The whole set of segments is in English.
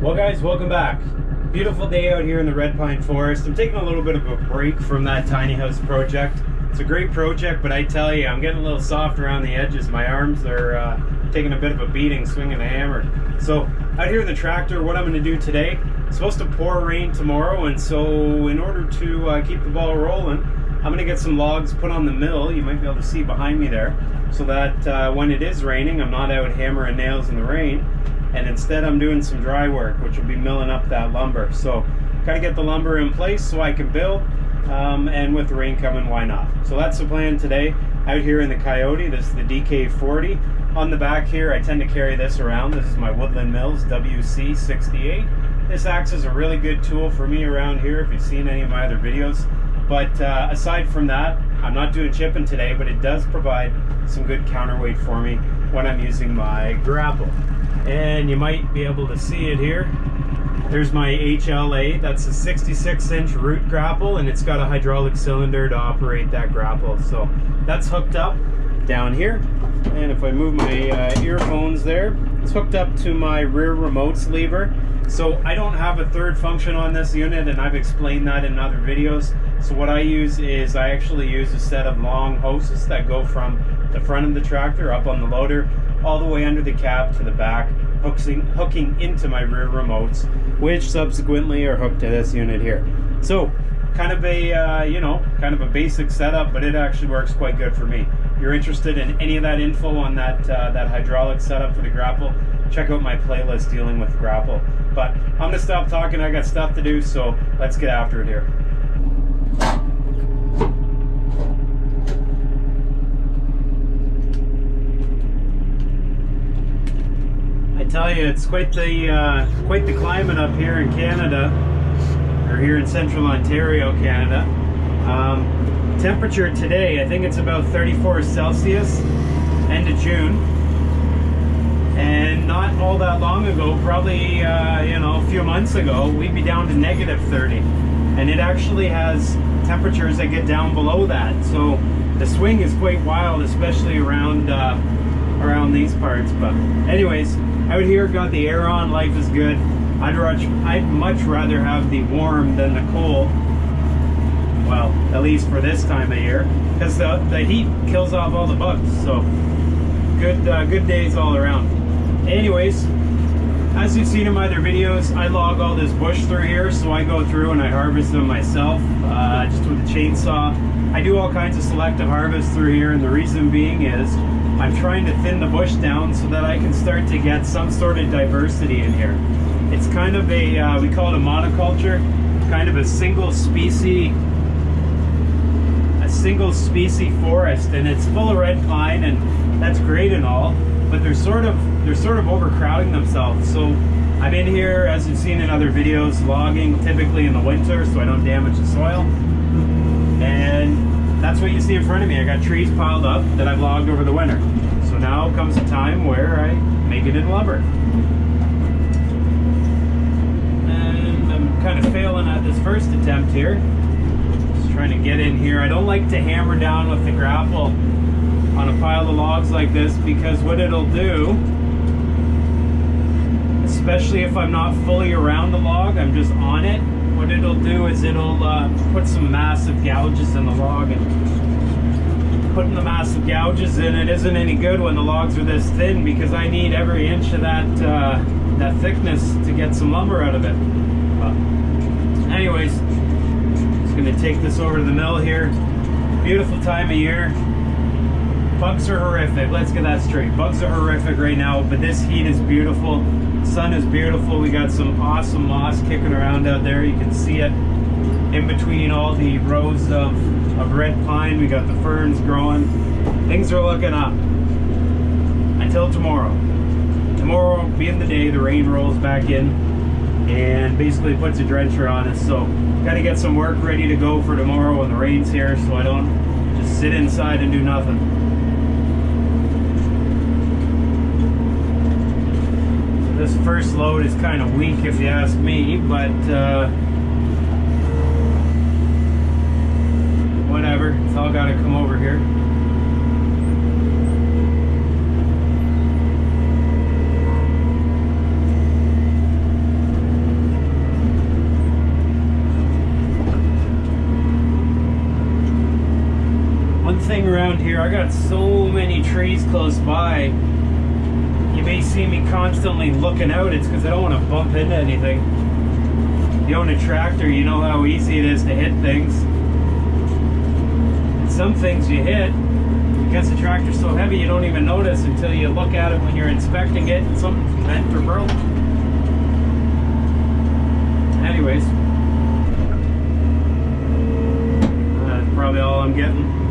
Well guys, welcome back. Beautiful day out here in the red pine forest. I'm taking a little bit of a break from that tiny house project. It's a great project, but I tell you, I'm getting a little soft around the edges. My arms are taking a bit of a beating swinging a hammer. So out here in the tractor, what I'm going to do today, it's supposed to pour rain tomorrow, and so in order to keep the ball rolling, I'm going to get some logs put on the mill. You might be able to see behind me there, so that when it is raining, I'm not out hammering nails in the rain. And instead I'm doing some dry work, which will be milling up that lumber. So gotta get the lumber in place so I can build, and with the rain coming, why not? So that's the plan today out here in the Kioti. This is the DK40. On the back here, I tend to carry this around. This is my Woodland Mills WC68. This acts as a really good tool for me around here if you've seen any of my other videos. But aside from that, I'm not doing chipping today, but it does provide some good counterweight for me when I'm using my grapple. And you might be able to see it here. There's my HLA. That's a 66-inch root grapple, and it's got a hydraulic cylinder to operate that grapple. So that's hooked up down here. And if I move my earphones there, it's hooked up to my rear remotes lever. So I don't have a third function on this unit, and I've explained that in other videos. So what I use is I actually use a set of long hoses that go from the front of the tractor up on the loader all the way under the cab to the back, hooking into my rear remotes, which subsequently are hooked to this unit here. So kind of a kind of a basic setup, but it actually works quite good for me. If you're interested in any of that info on that that hydraulic setup for the grapple, check out my playlist dealing with grapple. But I'm gonna stop talking, I got stuff to do, so let's get after it here. I tell you, it's quite the climate up here in Canada, or here in central Ontario, Canada. Temperature today, I think it's about 34 Celsius, end of June. And not all that long ago, probably a few months ago, we'd be down to -30. And it actually has temperatures that get down below that. So the swing is quite wild, especially around these parts. But anyways, out here, got the air on, life is good. I'd much rather have the warm than the cold. Well, at least for this time of year, because the heat kills off all the bugs. So good days all around. Anyways, as you've seen in my other videos, I log all this bush through here, so I go through and I harvest them myself, just with a chainsaw. I do all kinds of selective harvest through here, and the reason being is I'm trying to thin the bush down so that I can start to get some sort of diversity in here. It's kind of a, we call it a monoculture, kind of a single species forest, and it's full of red pine, and that's great and all, but they're sort of overcrowding themselves. So I'm in here, as you've seen in other videos, logging typically in the winter so I don't damage the soil. And that's what you see in front of me. I got trees piled up that I've logged over the winter. So now comes a time where I make it in lumber. And I'm kind of failing at this first attempt here. Just trying to get in here. I don't like to hammer down with the grapple on a pile of logs like this, because what it'll do, especially if I'm not fully around the log, I'm just on it, what it'll do is it'll put some massive gouges in the log, and putting the massive gouges in it isn't any good when the logs are this thin, because I need every inch of that thickness to get some lumber out of it. Anyways, just gonna take this over to the mill here. Beautiful time of year. Bugs are horrific, let's get that straight. Bugs are horrific right now, but this heat is beautiful. Sun is beautiful. We got some awesome moss kicking around out there. You can see it in between all the rows of red pine. We got the ferns growing. Things are looking up until tomorrow. Tomorrow being the day the rain rolls back in and basically puts a drencher on us. So got to get some work ready to go for tomorrow when the rain's here, so I don't just sit inside and do nothing. This first load is kind of weak if you ask me, but whatever, it's all got to come over here. here, I got so many trees close by. You may see me constantly looking out. It's because I don't want to bump into anything. If you own a tractor, you know how easy it is to hit things. And some things you hit, because the tractor's so heavy, you don't even notice until you look at it when you're inspecting it and something's bent or broke. Anyways, that's probably all I'm getting.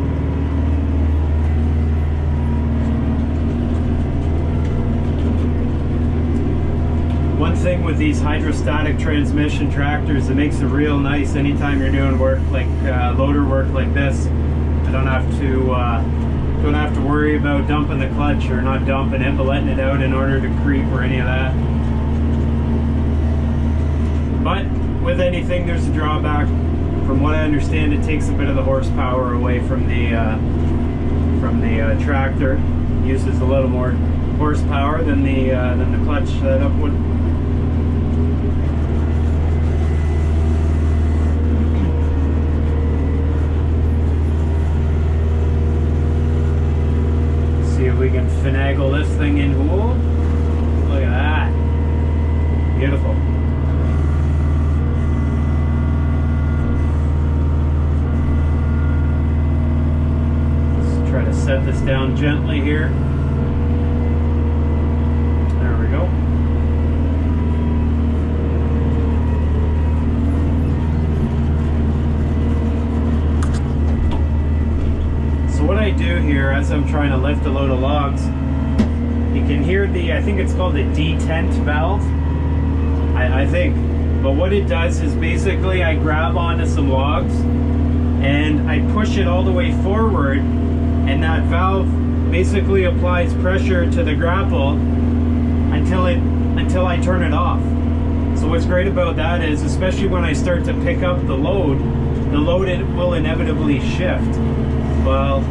One thing with these hydrostatic transmission tractors, it makes it real nice anytime you're doing work like loader work like this. I don't have to worry about dumping the clutch, or not dumping it, but letting it out in order to creep or any of that. But with anything, there's a drawback. From what I understand, it takes a bit of the horsepower away from the tractor. It uses a little more horsepower than the clutch setup would. See if we can finagle this thing in. Whoa! Look at that! Beautiful. Try to set this down gently here. There we go. So what I do here, as I'm trying to lift a load of logs, you can hear I think it's called the detent valve, I think. But what it does is basically I grab onto some logs and I push it all the way forward, and that valve basically applies pressure to the grapple until I turn it off. So what's great about that is, especially when I start to pick up the load it will inevitably shift. Well,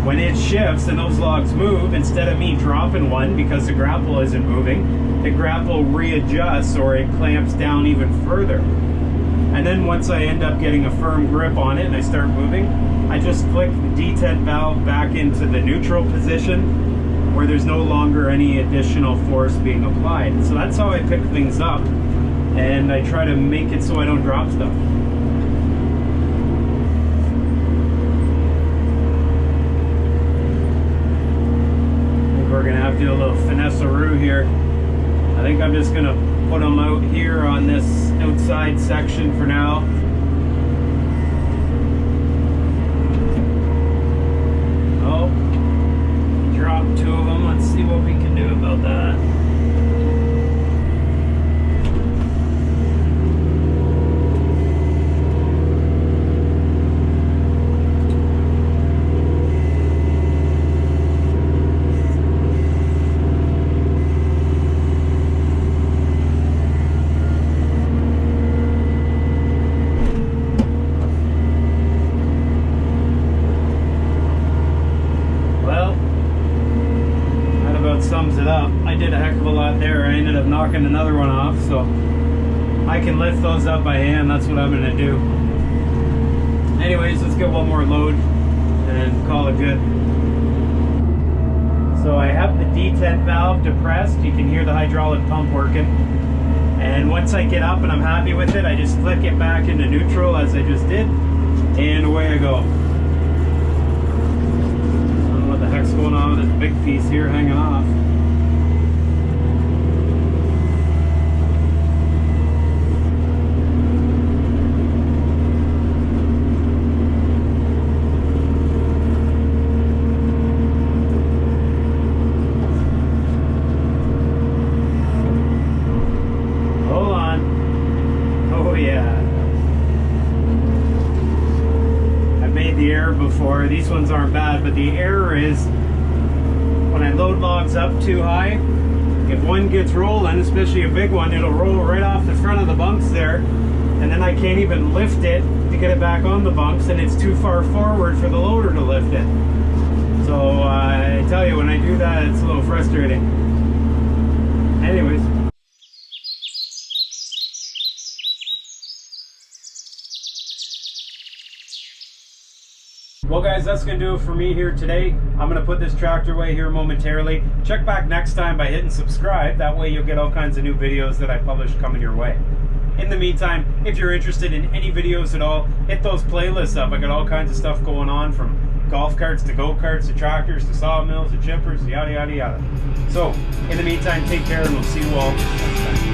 when it shifts and those logs move, instead of me dropping one because the grapple isn't moving, the grapple readjusts, or it clamps down even further. And then once I end up getting a firm grip on it and I start moving, I just flick the detent valve back into the neutral position where there's no longer any additional force being applied. So that's how I pick things up, and I try to make it so I don't drop stuff. I think we're gonna have to do a little finesse-a-roo here. I think I'm just gonna put them out here on this outside section for now. Oh, dropped two of them. Let's see what we can do about that. Sums it up. I did a heck of a lot there. I ended up knocking another one off, so I can lift those up by hand. That's what I'm going to do. Anyways, let's get one more load and call it good. So I have the detent valve depressed. You can hear the hydraulic pump working. And once I get up and I'm happy with it, I just flick it back into neutral as I just did, and away I go. What the heck's going on with this big piece here hanging off? Hold on. Oh yeah. I've made the error before. These ones aren't bad, but the error is when I load logs up too high, if one gets rolling, especially a big one, it'll roll right off the front of the bunks there, and then I can't even lift it to get it back on the bunks, and it's too far forward for the loader to lift it. So I tell you, when I do that, it's a little frustrating. Anyways. Well guys, guys, that's going to do it for me here today. I'm going to put this tractor away here momentarily. Check back next time by hitting subscribe. That way you'll get all kinds of new videos that I publish coming your way. In the meantime, if you're interested in any videos at all, hit those playlists up. I got all kinds of stuff going on, from golf carts to go-karts to tractors to sawmills to chippers, yada yada yada. So, in the meantime, take care and we'll see you all next time.